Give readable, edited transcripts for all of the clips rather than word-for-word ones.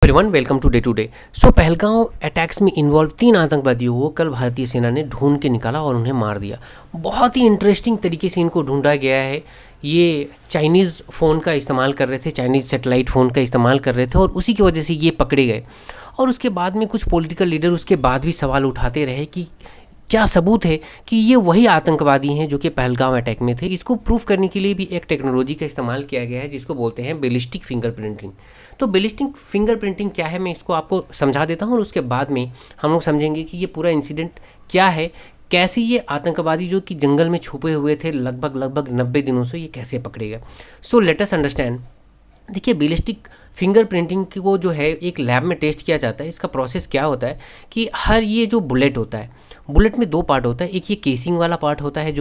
Everyone welcome today. Pahalgam attacks में involve 3 आतंकवादियों को कल भारतीय सेना ने ढूंढ के निकाला और उन्हें मार दिया। बहुत ही इंटरेस्टिंग तरीके से इनको ढूंढा गया है। ये चाइनीज़ फ़ोन का इस्तेमाल कर रहे थे, चाइनीज़ सैटेलाइट फ़ोन का इस्तेमाल कर रहे थे और उसी की वजह से ये पकड़े गए। और उसके बाद में कुछ पॉलिटिकल लीडर उसके बाद भी सवाल उठाते रहे कि क्या सबूत है कि ये वही आतंकवादी हैं जो कि पहलगांव अटैक में थे। इसको प्रूफ करने के लिए भी एक टेक्नोलॉजी का इस्तेमाल किया गया है जिसको बोलते हैं बैलिस्टिक फिंगरप्रिंटिंग। तो बैलिस्टिक फिंगरप्रिंटिंग क्या है, मैं इसको आपको समझा देता हूँ और उसके बाद में हम लोग समझेंगे कि ये पूरा इंसिडेंट क्या है, कैसे ये आतंकवादी जो कि जंगल में छुपे हुए थे लगभग 90 दिनों से, ये कैसे पकड़े गए। So let us understand. देखिए, बैलिस्टिक फिंगरप्रिंटिंग को जो है एक लैब में टेस्ट किया जाता है। इसका प्रोसेस क्या होता है कि हर ये जो बुलेट होता है, बुलेट में 2 पार्ट होता है। एक ये केसिंग वाला पार्ट होता है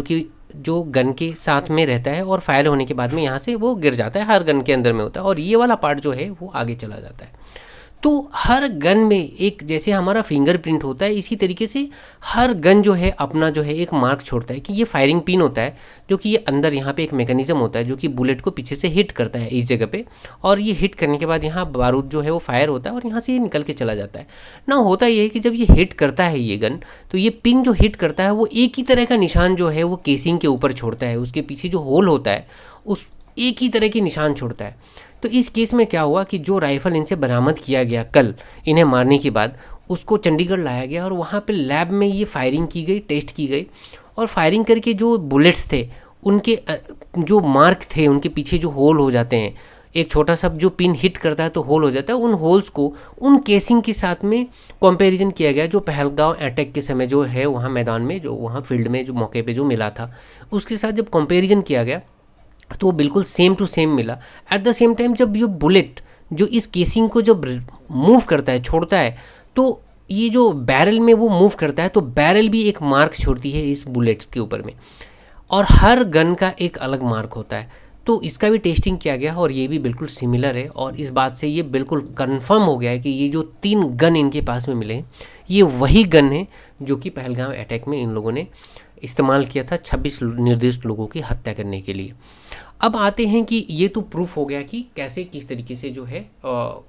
जो गन के साथ में रहता है और फायर होने के बाद में यहाँ से वो गिर जाता है, हर गन के अंदर में होता है। और ये वाला पार्ट जो है वो आगे चला जाता है। तो हर गन में एक, जैसे हमारा फिंगरप्रिंट होता है, इसी तरीके से हर गन जो है अपना जो है एक मार्क छोड़ता है कि ये फायरिंग पिन होता है, जो कि ये अंदर यहाँ पे एक मैकेनिज्म होता है जो कि बुलेट को पीछे से हिट करता है इस जगह पे। और ये हिट करने के बाद यहाँ बारूद जो है वो फायर होता है और यहाँ से ये निकल के चला जाता है ना। होता ये है कि जब ये हिट करता है ये गन, तो ये पिन जो हिट करता है वो एक ही तरह का निशान जो है वो केसिंग के ऊपर छोड़ता है। उसके पीछे जो होल होता है उस एक ही तरह के निशान छोड़ता है। तो इस केस में क्या हुआ कि जो राइफ़ल इनसे बरामद किया गया कल इन्हें मारने के बाद, उसको चंडीगढ़ लाया गया और वहाँ पे लैब में ये फायरिंग की गई, टेस्ट की गई। और फायरिंग करके जो बुलेट्स थे उनके जो मार्क थे, उनके पीछे जो होल हो जाते हैं, एक छोटा सा जो पिन हिट करता है तो होल हो जाता है, उन होल्स को उन केसिंग के साथ में कंपैरिजन किया गया जो पहलगांव अटैक के समय जो है वहाँ मैदान में, जो वहाँ फील्ड में जो मौके पे जो मिला था, उसके साथ जब कंपैरिजन किया गया तो वो बिल्कुल सेम टू सेम मिला। एट द सेम टाइम जब ये बुलेट जो इस केसिंग को जब मूव करता है, छोड़ता है, तो ये जो बैरल में वो मूव करता है तो बैरल भी एक मार्क छोड़ती है इस बुलेट्स के ऊपर में। और हर गन का एक अलग मार्क होता है। तो इसका भी टेस्टिंग किया गया और ये भी बिल्कुल सिमिलर है। और इस बात से ये बिल्कुल कंफर्म हो गया है कि ये जो 3 गन इनके पास में मिले हैं, ये वही गन है जो कि पहलगाम अटैक में इन लोगों ने इस्तेमाल किया था 26 निर्दिष्ट लोगों की हत्या करने के लिए। अब आते हैं कि ये तो प्रूफ हो गया कि कैसे किस तरीके से जो है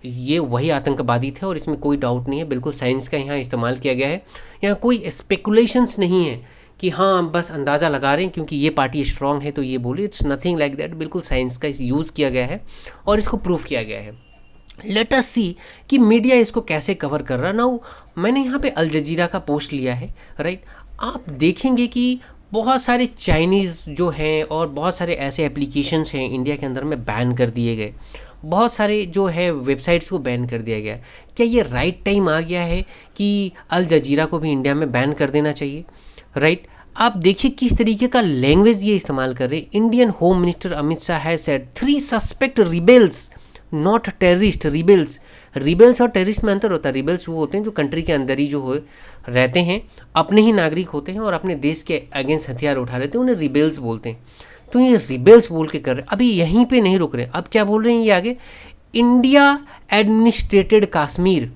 ये वही आतंकवादी थे और इसमें कोई डाउट नहीं है। बिल्कुल साइंस का यहाँ इस्तेमाल किया गया है। यहाँ कोई स्पेकुलेशंस नहीं है कि हाँ बस अंदाज़ा लगा रहे हैं क्योंकि ये पार्टी स्ट्रांग है तो ये बोली। It's nothing like that. बिल्कुल साइंस का यूज़ किया गया है और इसको प्रूफ किया गया है। लेट अस सी कि मीडिया इसको कैसे कवर कर रहा। नाउ मैंने यहाँ पे अल जजीरा का पोस्ट लिया है, राइट। आप देखेंगे कि बहुत सारे चाइनीज़ जो हैं और बहुत सारे ऐसे एप्लीकेशंस हैं इंडिया के अंदर में बैन कर दिए गए। बहुत सारे जो है वेबसाइट्स को बैन कर दिया गया। क्या ये राइट टाइम आ गया है कि अल जजीरा को भी इंडिया में बैन कर देना चाहिए, राइट। आप देखिए किस तरीके का लैंग्वेज ये इस्तेमाल कर रहे हैं। Indian home minister Amit Shah has said 3 suspect rebels, not terrorist. Rebels और टेररिस्ट में अंतर होता है। रिबेल्स वो होते हैं जो कंट्री के अंदर ही जो हो रहते हैं, अपने ही नागरिक होते हैं और अपने देश के अगेंस्ट हथियार उठा लेते हैं, उन्हें रिबेल्स बोलते हैं। तो ये रिबेल्स बोल के कर रहे हैं। अभी यहीं पे नहीं रुक रहे, अब क्या बोल रहे हैं ये आगे, India administrated Kashmir.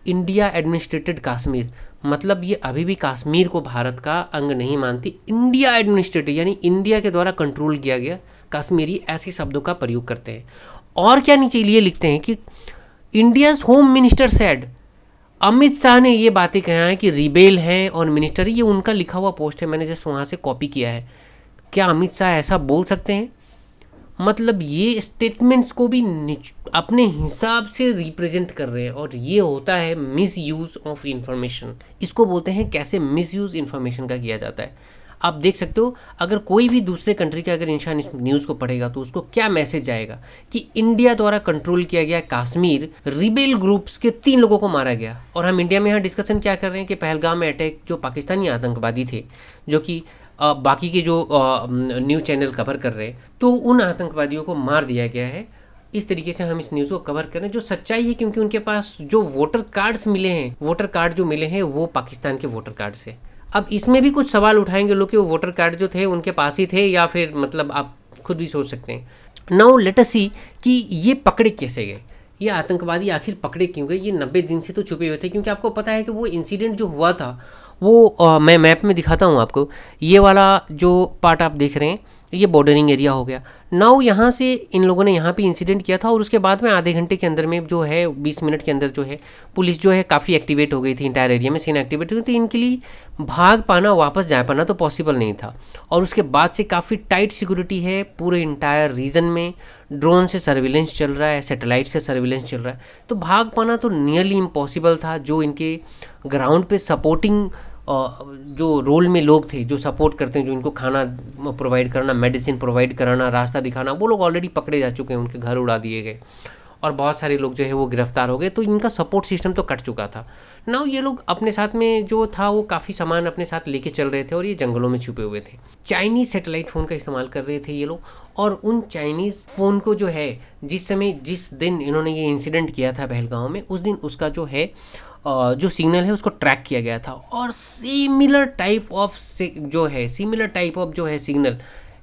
India administrated Kashmir मतलब ये अभी भी कश्मीर को भारत का अंग नहीं मानती। इंडिया एडमिनिस्ट्रेटेड यानी इंडिया के द्वारा कंट्रोल किया गया कश्मीरी, ऐसे शब्दों का प्रयोग करते हैं। और क्या नीचे लिए लिखते हैं कि India's home minister said, Amit Shah ने ये बातें कहा है कि रिबेल हैं और मिनिस्टर, ये उनका लिखा हुआ पोस्ट है, मैंने जस्ट वहाँ से कॉपी किया है। क्या अमित शाह ऐसा बोल सकते हैं? मतलब ये स्टेटमेंट्स को भी अपने हिसाब से रिप्रेजेंट कर रहे हैं और ये होता है मिस यूज़ ऑफ इंफॉर्मेशन। इसको बोलते हैं कैसे मिस यूज़ इंफॉर्मेशन का किया जाता है। आप देख सकते हो अगर कोई भी दूसरे कंट्री का अगर इंसान इस न्यूज़ को पढ़ेगा तो उसको क्या मैसेज आएगा कि इंडिया द्वारा कंट्रोल किया गया कश्मीर, रिबेल ग्रुप्स के 3 लोगों को मारा गया। और हम इंडिया में यहाँ डिस्कशन क्या कर रहे हैं कि पहलगाम में अटैक जो पाकिस्तानी आतंकवादी थे, जो कि बाकी के जो न्यूज़ चैनल कवर कर रहे हैं, तो उन आतंकवादियों को मार दिया गया है। इस तरीके से हम इस न्यूज़ को कवर कर रहे हैं जो सच्चाई है, क्योंकि उनके पास जो वोटर कार्ड्स मिले हैं, वोटर कार्ड जो मिले हैं वो पाकिस्तान के वोटर कार्ड से। अब इसमें भी कुछ सवाल उठाएंगे लोग कि वो वोटर कार्ड जो थे उनके पास ही थे या फिर, मतलब आप खुद भी सोच सकते हैं। नाउ लेट अस सी कि ये पकड़े कैसे गए, ये आतंकवादी आखिर पकड़े क्यों गए। ये 90 दिन से तो छुपे हुए थे, क्योंकि आपको पता है कि वो इंसिडेंट जो हुआ था वो मैं मैप में दिखाता हूँ आपको। ये वाला जो पार्ट आप देख रहे हैं ये बॉर्डरिंग एरिया हो गया। नाउ यहाँ से इन लोगों ने यहाँ पे इंसिडेंट किया था और उसके बाद में आधे घंटे के अंदर में जो है 20 मिनट के अंदर जो है पुलिस जो है काफ़ी एक्टिवेट हो गई थी, इंटायर एरिया में सीन एक्टिवेट हो गई, तो इनके लिए भाग पाना, वापस जा पाना तो पॉसिबल नहीं था। और उसके बाद से काफ़ी टाइट सिक्योरिटी है पूरे इंटायर रीजन में, ड्रोन से सर्विलेंस चल रहा है, सैटेलाइट से सर्विलेंस चल रहा है, तो भाग पाना तो नियरली इम्पॉसिबल था। जो इनके ग्राउंड पे सपोर्टिंग जो रोल में लोग थे, जो सपोर्ट करते हैं, जो इनको खाना प्रोवाइड करना, मेडिसिन प्रोवाइड कराना, रास्ता दिखाना, वो लोग ऑलरेडी पकड़े जा चुके हैं, उनके घर उड़ा दिए गए और बहुत सारे लोग जो है वो गिरफ्तार हो गए, तो इनका सपोर्ट सिस्टम तो कट चुका था। नाउ ये लोग अपने साथ में जो था वो काफ़ी सामान अपने साथ लेके चल रहे थे और ये जंगलों में छुपे हुए थे। चाइनीज़ सैटेलाइट फ़ोन का इस्तेमाल कर रहे थे ये लोग, और उन चाइनीज़ फ़ोन को जो है जिस दिन इन्होंने ये इंसिडेंट किया था पहलगांव में, उस दिन उसका जो है जो सिग्नल है उसको ट्रैक किया गया था, और सिमिलर टाइप ऑफ जो है सिग्नल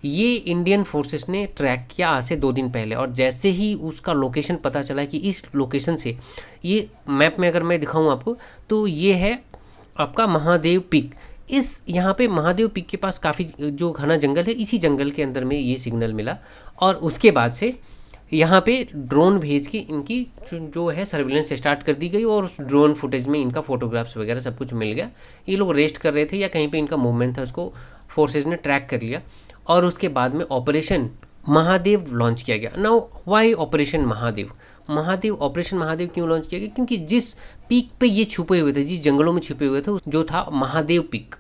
ये इंडियन फोर्सेस ने ट्रैक किया आज से 2 दिन पहले। और जैसे ही उसका लोकेशन पता चला कि इस लोकेशन से, ये मैप में अगर मैं दिखाऊं आपको, तो ये है आपका महादेव पीक। इस यहाँ पे महादेव पीक के पास काफ़ी जो घना जंगल है, इसी जंगल के अंदर में ये सिग्नल मिला, और उसके बाद से यहाँ पे ड्रोन भेज के इनकी जो है सर्विलेंस स्टार्ट कर दी गई, और उस ड्रोन फुटेज में इनका फोटोग्राफ्स वगैरह सब कुछ मिल गया। ये लोग रेस्ट कर रहे थे या कहीं पे इनका मूवमेंट था, उसको फोर्सेज ने ट्रैक कर लिया, और उसके बाद में ऑपरेशन महादेव लॉन्च किया गया। Now why operation Mahadev? Operation Mahadev क्यों लॉन्च किया गया? क्योंकि जिस पीक पे ये छुपे हुए थे, जिस जंगलों में छुपे हुए थे, जो था महादेव पीक,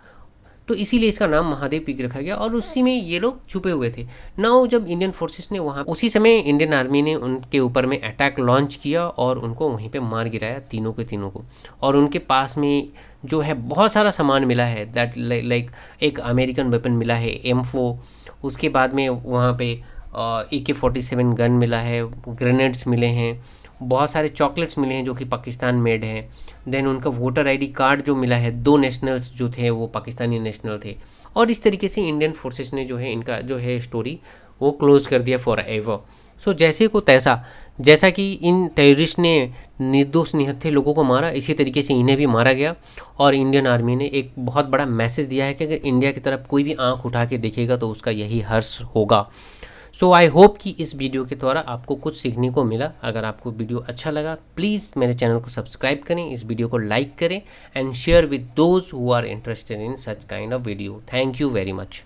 तो इसीलिए इसका नाम महादेव पीक रखा गया, और उसी में ये लोग छुपे हुए थे। नाउ जब इंडियन फोर्सेस ने वहाँ, उसी समय इंडियन आर्मी ने उनके ऊपर में अटैक लॉन्च किया और उनको वहीं पे मार गिराया, तीनों के तीनों को। और उनके पास में जो है बहुत सारा सामान मिला है, दैट लाइक एक अमेरिकन वेपन मिला है M4, उसके बाद में वहाँ पे AK-47 गन मिला है, ग्रेनेड्स मिले हैं, बहुत सारे चॉकलेट्स मिले हैं जो कि पाकिस्तान मेड हैं। देन उनका वोटर आईडी कार्ड जो मिला है, 2 नेशनल्स जो थे वो पाकिस्तानी नेशनल थे। और इस तरीके से इंडियन फोर्सेस ने जो है इनका जो है स्टोरी वो क्लोज कर दिया फॉर एवर। सो जैसे को तैसा, जैसा कि इन टेररिस्ट ने निर्दोष निहत्थे लोगों को मारा, इसी तरीके से इन्हें भी मारा गया। और इंडियन आर्मी ने एक बहुत बड़ा मैसेज दिया है कि अगर इंडिया की तरफ कोई भी आंख उठा के देखेगा तो उसका यही हर्ष होगा। सो आई होप कि इस वीडियो के द्वारा आपको कुछ सीखने को मिला। अगर आपको वीडियो अच्छा लगा, प्लीज़ मेरे चैनल को सब्सक्राइब करें, इस वीडियो को लाइक करें, and share with those who are interested in such kind of video. Thank you very much.